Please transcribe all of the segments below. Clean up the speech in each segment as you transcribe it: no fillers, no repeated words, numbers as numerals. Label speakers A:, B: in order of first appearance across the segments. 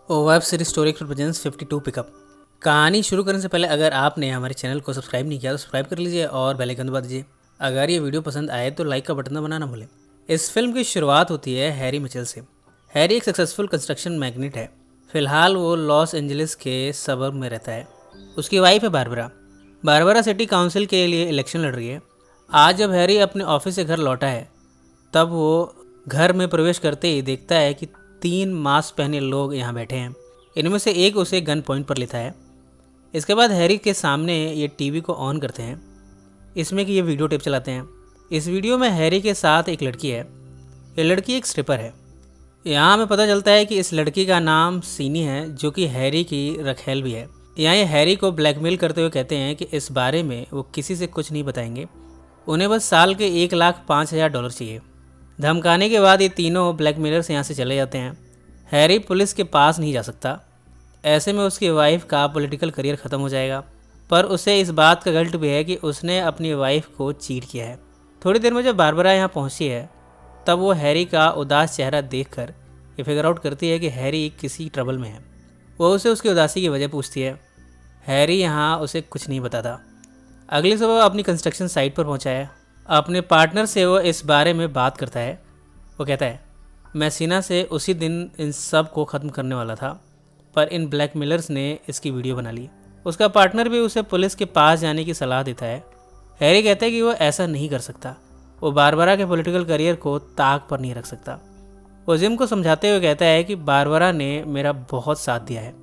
A: Web series story presents 52 pickup. कहानी शुरू करने से पहले अगर आपने हमारे चैनल को सब्सक्राइब नहीं किया तो सब्सक्राइब कर लीजिए और बेल आइकन दबा दीजिए। अगर ये वीडियो पसंद आए तो लाइक का बटन दबाना ना भूलें। इस फिल्म की शुरुआत होती है हैरी मिचेल से। हैरी एक सक्सेसफुल कंस्ट्रक्शन मैग्नेट है। फिलहाल वो लॉस एंजलिस के सबर्ब में रहता है। उसकी वाइफ है बारबरा। बारबरा सिटी काउंसिल के लिए इलेक्शन लड़ रही है। आज जब हैरी अपने ऑफिस से घर लौटा है तब वो घर में प्रवेश करते ही देखता है कि 3 मास्क पहने लोग यहाँ बैठे हैं। इनमें से एक उसे गन पॉइंट पर लेता है। इसके बाद हैरी के सामने ये टीवी को ऑन करते हैं। इसमें कि ये वीडियो टेप चलाते हैं। इस वीडियो में हैरी के साथ एक लड़की है। ये लड़की एक स्ट्रिपर है। यहाँ हमें पता चलता है कि इस लड़की का नाम सीनी है, जो कि हैरी की रखेल भी है। यहाँ ये हैरी को ब्लैकमेल करते हुए कहते हैं कि इस बारे में वो किसी से कुछ नहीं बताएंगे। उन्हें बस साल के $1,05,000 चाहिए। धमकाने के बाद ये तीनों ब्लैकमेलर्स यहाँ से चले जाते हैं। हैरी पुलिस के पास नहीं जा सकता। ऐसे में उसकी वाइफ का पॉलिटिकल करियर ख़त्म हो जाएगा, पर उसे इस बात का गिल्ट भी है कि उसने अपनी वाइफ को चीट किया है। थोड़ी देर में जब बारबरा यहाँ पहुँची है तब वो हैरी का उदास चेहरा देखकर ये फिगर आउट करती है कि हैरी किसी ट्रबल में है। वो उसे उसकी उदासी की वजह पूछती है। हैरी यहाँ उसे कुछ नहीं बताता। अगली सुबह वो अपनी कंस्ट्रक्शन साइट पर पहुँचा है। अपने पार्टनर से वो इस बारे में बात करता है। वो कहता है, मैं सीना से उसी दिन इन सब को ख़त्म करने वाला था, पर इन ब्लैकमेलर्स ने इसकी वीडियो बना ली। उसका पार्टनर भी उसे पुलिस के पास जाने की सलाह देता है। हैरी कहता है कि वो ऐसा नहीं कर सकता। वो बारबरा के पॉलिटिकल करियर को ताक पर नहीं रख सकता। वो जिम को समझाते हुए कहता है कि बारबरा ने मेरा बहुत साथ दिया है।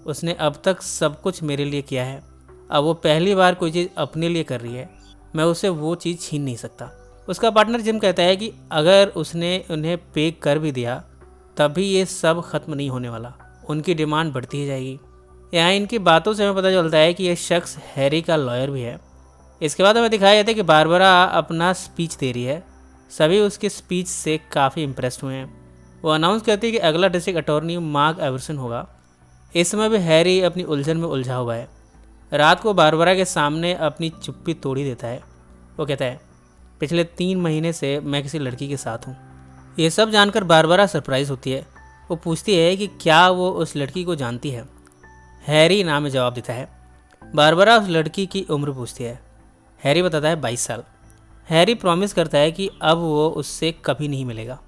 A: उसने अब तक सब कुछ मेरे लिए किया है। अब वो पहली बार कोई चीज़ अपने लिए कर रही है। मैं उसे वो चीज़ छीन नहीं सकता। उसका पार्टनर जिम कहता है कि अगर उसने उन्हें पे कर भी दिया तब भी ये सब ख़त्म नहीं होने वाला। उनकी डिमांड बढ़ती ही जाएगी। यहाँ इनकी बातों से हमें पता चलता है कि यह शख्स हैरी का लॉयर भी है। इसके बाद हमें दिखाया जाता है कि बारबरा अपना स्पीच दे रही है। सभी उसके स्पीच से काफ़ी इम्प्रेस्ड हुए हैं। वो अनाउंस करती है कि अगला डिस्ट्रिक्ट अटॉर्नी मार्क एवर्सन होगा। इस समय भी हैरी अपनी उलझन में उलझा हुआ है। रात को बारबरा के सामने अपनी चुप्पी तोड़ी देता है। वो कहता है, पिछले 3 महीने से मैं किसी लड़की के साथ हूँ। ये सब जानकर बारबरा सरप्राइज होती है। वो पूछती है कि क्या वो उस लड़की को जानती है। हैरी नाम में जवाब देता है। बारबरा उस लड़की की उम्र पूछती है। हैरी बताता है 22 साल। हैरी प्रॉमिस करता है कि अब वो उससे कभी नहीं मिलेगा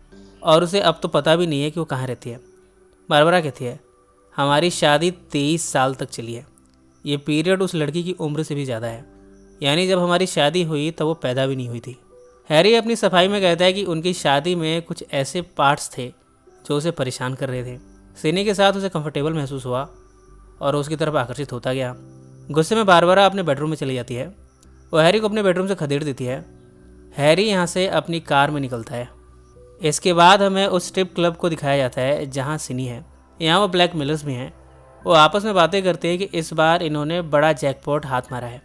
A: और उसे अब तो पता भी नहीं है कि वो कहाँ रहती है। बारबरा कहती है, हमारी शादी 23 साल तक चली है। ये पीरियड उस लड़की की उम्र से भी ज़्यादा है, यानी जब हमारी शादी हुई तब वो पैदा भी नहीं हुई थी। हैरी अपनी सफाई में कहता है कि उनकी शादी में कुछ ऐसे पार्ट्स थे जो उसे परेशान कर रहे थे। सीनी के साथ उसे कंफर्टेबल महसूस हुआ और उसकी तरफ आकर्षित होता गया। गुस्से में बारबरा अपने बेडरूम में चली जाती है। वो हैरी को अपने बेडरूम से खदेड़ देती है। हैरी यहाँ से अपनी कार में निकलता है। इसके बाद हमें उस स्ट्रिप क्लब को दिखाया जाता है जहाँ सीनी है। यहाँ वो ब्लैक मिलर्स भी हैं। वो आपस में बातें करते हैं कि इस बार इन्होंने बड़ा जैकपॉट हाथ मारा है।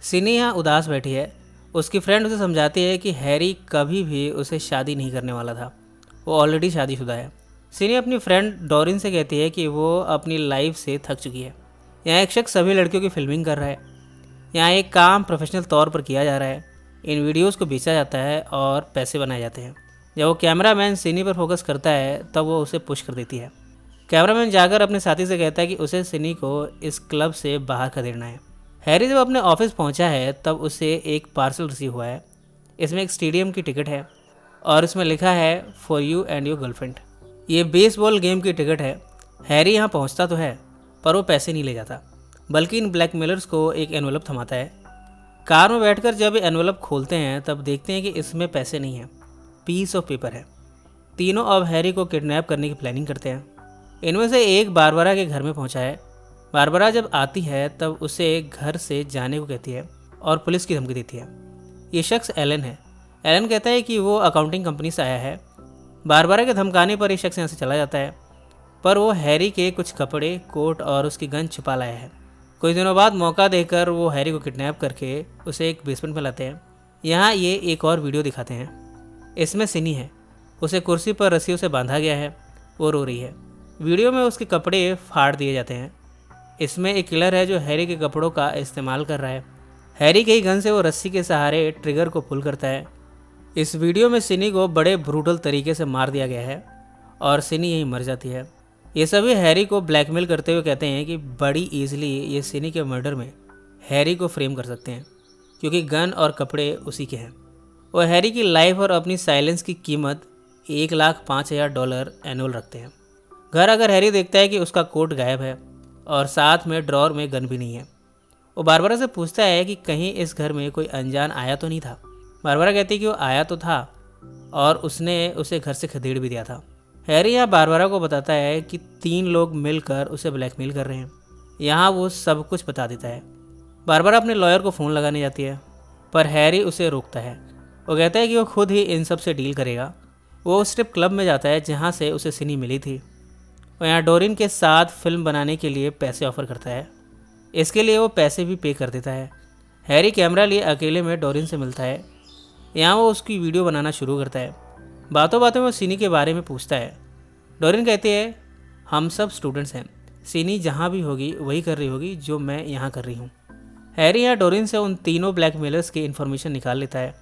A: सीनी यहाँ उदास बैठी है। उसकी फ्रेंड उसे समझाती है कि हैरी कभी भी उसे शादी नहीं करने वाला था। वो ऑलरेडी शादीशुदा है। सीनी अपनी फ्रेंड डोरिन से कहती है कि वो अपनी लाइफ से थक चुकी है। यहाँ एक शख्स सभी लड़कियों की फिल्मिंग कर रहा है। यहाँ एक काम प्रोफेशनल तौर पर किया जा रहा है। इन वीडियोस को बेचा जाता है और पैसे बनाए जाते हैं। जब वो कैमरामैन सीनी पर फोकस करता है तब वो उसे पुश कर देती है। कैमरामैन जाकर अपने साथी से कहता है कि उसे सीनी को इस क्लब से बाहर खदेड़ना है। हैरी जब अपने ऑफिस पहुंचा है तब उसे एक पार्सल रिसीव हुआ है। इसमें एक स्टेडियम की टिकट है और इसमें लिखा है for you and your girlfriend. ये बेसबॉल गेम की टिकट है। हैरी यहाँ पहुँचता तो है पर वो पैसे नहीं ले जाता, बल्कि इन ब्लैकमेलर्स को एक एनवेलप थमाता है। कार में बैठकर जब एनवेलप खोलते हैं तब देखते हैं कि इसमें पैसे नहीं हैं, पीस ऑफ पेपर है। तीनों अब हैरी को किडनैप करने की प्लानिंग करते हैं। इनमें से एक बारबरा के घर में पहुंचा है। बारबरा जब आती है तब उसे घर से जाने को कहती है और पुलिस की धमकी देती है। ये शख्स एलन है। एलन कहता है कि वो अकाउंटिंग कंपनी से आया है। बारबरा के धमकाने पर ये शख्स यहाँ से चला जाता है, पर वो हैरी के कुछ कपड़े, कोट और उसकी गन छुपा लाया है। कुछ दिनों बाद मौका देकर वो हैरी को किडनैप करके उसे एक बेसमेंट में लाते हैं। यहाँ ये एक और वीडियो दिखाते हैं। इसमें सीनी है। उसे कुर्सी पर रस्सियों से बांधा गया है। वो रो रही है। वीडियो में उसके कपड़े फाड़ दिए जाते हैं। इसमें एक किलर है जो हैरी के कपड़ों का इस्तेमाल कर रहा है। हैरी की गन से वो रस्सी के सहारे ट्रिगर को पुल करता है। इस वीडियो में सीनी को बड़े ब्रूटल तरीके से मार दिया गया है और सीनी यहीं मर जाती है। ये सभी हैरी को ब्लैकमेल करते हुए कहते हैं कि बड़ी ईजिली ये सिनी के मर्डर में हैरी को फ्रेम कर सकते हैं क्योंकि गन और कपड़े उसी के हैं। वो हैरी की लाइफ और अपनी साइलेंस की कीमत $1,05,000 एनुअल रखते हैं। घर अगर हैरी देखता है कि उसका कोट गायब है और साथ में ड्रॉर में गन भी नहीं है, वो बारबरा से पूछता है कि कहीं इस घर में कोई अनजान आया तो नहीं था। बारबरा कहती है कि वो आया तो था और उसने उसे घर से खदेड़ भी दिया था। हैरी यहाँ बारबरा को बताता है कि 3 लोग मिलकर उसे ब्लैकमेल कर रहे हैं। यहाँ वो सब कुछ बता देता है। बारबरा अपने लॉयर को फ़ोन लगाने जाती है, पर हैरी उसे रोकता है। वो कहता है कि वो खुद ही इन सब से डील करेगा। वो स्ट्रिप क्लब में जाता है जहाँ से उसे सिनी मिली थी। वो यहाँ डोरिन के साथ फिल्म बनाने के लिए पैसे ऑफर करता है। इसके लिए वो पैसे भी पे कर देता है। हैरी कैमरा लिए अकेले में डोरिन से मिलता है। यहाँ वो उसकी वीडियो बनाना शुरू करता है। बातों बातों में वो सिनी के बारे में पूछता है। डोरिन कहती है, हम सब स्टूडेंट्स हैं, सिनी जहाँ भी होगी वही कर रही होगी जो मैं यहाँ कर रही हूँ। हैरी यहाँ डोरिन से उन तीनों ब्लैकमेलर्स की इन्फॉर्मेशन निकाल लेता है।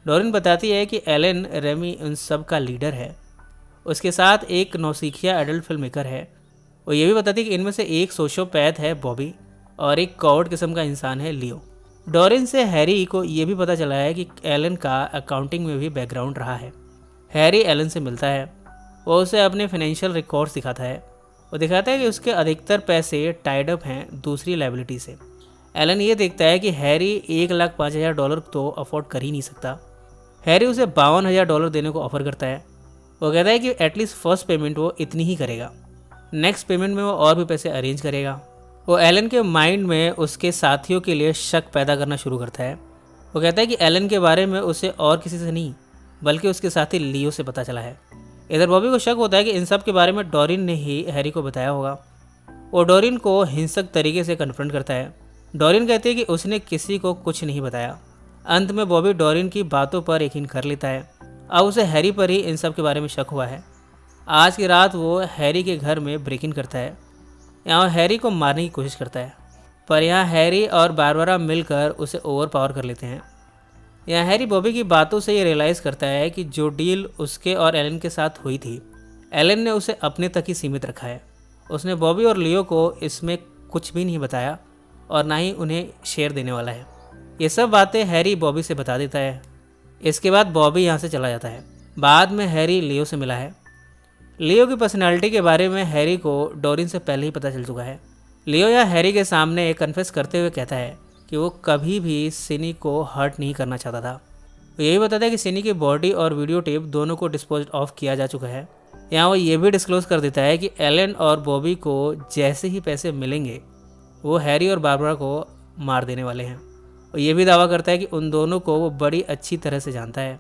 A: डोरिन बताती है कि एलन रेमी उन सब का लीडर है। उसके साथ एक नौसिखिया एडल्ट फिल्म मेकर है। वो ये भी बताती है कि इनमें से एक सोशियोपैथ है बॉबी और एक कॉवर्ड किस्म का इंसान है लियो। डोरिन से हैरी को ये भी पता चला है कि एलन का अकाउंटिंग में भी बैकग्राउंड रहा है। हैरी एलन से मिलता है। वो उसे अपने फाइनेंशियल रिकॉर्ड्स दिखाता है। वो दिखाता है कि उसके अधिकतर पैसे टाइड अप हैं दूसरी लाइबिलिटी से। एलन ये देखता है कि हैरी $1,05,000 तो अफोर्ड कर ही नहीं सकता। हैरी उसे $52,000 देने को ऑफर करता है। वो कहता है कि एटलीस्ट फर्स्ट पेमेंट वो इतनी ही करेगा, नेक्स्ट पेमेंट में वो और भी पैसे अरेंज करेगा। वो एलन के माइंड में उसके साथियों के लिए शक पैदा करना शुरू करता है। वो कहता है कि एलन के बारे में उसे और किसी से नहीं बल्कि उसके साथी लियो से पता चला है। इधर बॉबी को शक होता है कि इन सब के बारे में डोरिन ने ही हैरी को बताया होगा। वो डोरिन को हिंसक तरीके से कन्फ्रंट करता है। डोरिन कहती है कि उसने किसी को कुछ नहीं बताया। अंत में बॉबी डोरिन की बातों पर यकीन कर लेता है। अब उसे हैरी पर ही इन सब के बारे में शक हुआ है। आज की रात वो हैरी के घर में ब्रेक इन करता है। यहाँ हैरी को मारने की कोशिश करता है, पर यहाँ हैरी और बारबरा मिलकर उसे ओवर पावर कर लेते हैं। यहाँ हैरी बॉबी की बातों से ये रियलाइज़ करता है कि जो डील उसके और एलन के साथ हुई थी, एलन ने उसे अपने तक ही सीमित रखा है। उसने बॉबी और लियो को इसमें कुछ भी नहीं बताया और ना ही उन्हें शेयर देने वाला है। ये सब बातें हैरी बॉबी से बता देता है। इसके बाद बॉबी यहाँ से चला जाता है। बाद में हैरी लियो से मिला है। लियो की पर्सनालिटी के बारे में हैरी को डोरिन से पहले ही पता चल चुका है। लियो या हैरी के सामने कन्फेस करते हुए कहता है कि वो कभी भी सिनी को हर्ट नहीं करना चाहता था। वो यही बताता है कि सिनी की बॉडी और वीडियो टेप दोनों को डिस्पोज ऑफ किया जा चुका है। यहाँ वो ये भी डिस्क्लोज कर देता है कि एलन और बॉबी को जैसे ही पैसे मिलेंगे वो हैरी और बारबरा को मार देने वाले हैं। और ये भी दावा करता है कि उन दोनों को वो बड़ी अच्छी तरह से जानता है।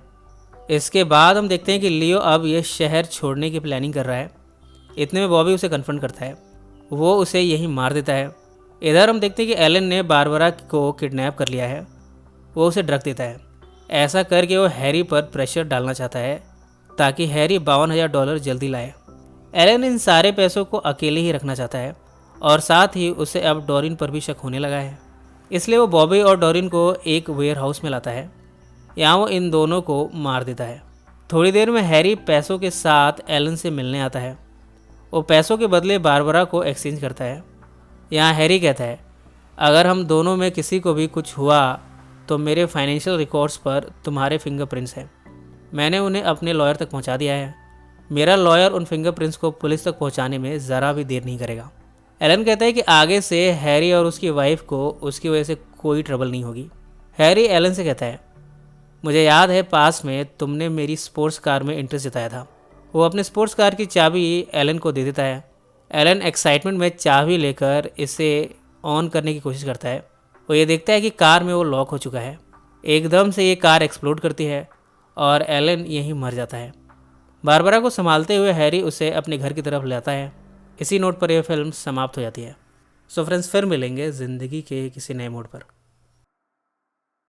A: इसके बाद हम देखते हैं कि लियो अब ये शहर छोड़ने की प्लानिंग कर रहा है। इतने में बॉबी उसे कन्फ्रंट करता है। वो उसे यहीं मार देता है। इधर हम देखते हैं कि एलन ने बारबरा को किडनैप कर लिया है। वो उसे ड्रग देता है। ऐसा करके वो हैरी पर प्रेशर डालना चाहता है ताकि हैरी $52,000 जल्दी लाए। एलन इन सारे पैसों को अकेले ही रखना चाहता है और साथ ही उसे अब डोरिन पर भी शक होने लगा है। इसलिए वो बॉबी और डोरिन को एक वेयर हाउस में लाता है। यहाँ वो इन दोनों को मार देता है। थोड़ी देर में हैरी पैसों के साथ एलन से मिलने आता है। वो पैसों के बदले बारबरा को एक्सचेंज करता है। यहाँ हैरी कहता है, अगर हम दोनों में किसी को भी कुछ हुआ तो मेरे फाइनेंशियल रिकॉर्ड्स पर तुम्हारे फिंगरप्रिंट्स हैं। मैंने उन्हें अपने लॉयर तक पहुँचा दिया है। मेरा लॉयर उन फिंगरप्रिंट्स को पुलिस तक पहुँचाने में ज़रा भी देर नहीं करेगा। एलन कहता है कि आगे से हैरी और उसकी वाइफ को उसकी वजह से कोई ट्रबल नहीं होगी। हैरी एलन से कहता है, मुझे याद है पास में तुमने मेरी स्पोर्ट्स कार में इंटरेस्ट जताया था। वो अपने स्पोर्ट्स कार की चाबी एलन को दे देता है। एलन एक्साइटमेंट में चाबी लेकर इसे ऑन करने की कोशिश करता है। वो ये देखता है कि कार में वो लॉक हो चुका है। एकदम से ये कार एक्सप्लोड करती है और एलन यहीं मर जाता है। बारबरा को संभालते हुए हैरी उसे अपने घर की तरफ लाता है। इसी नोट पर यह फिल्म समाप्त हो जाती है। सो फ्रेंड्स, फिर मिलेंगे ज़िंदगी के किसी नए मोड़ पर।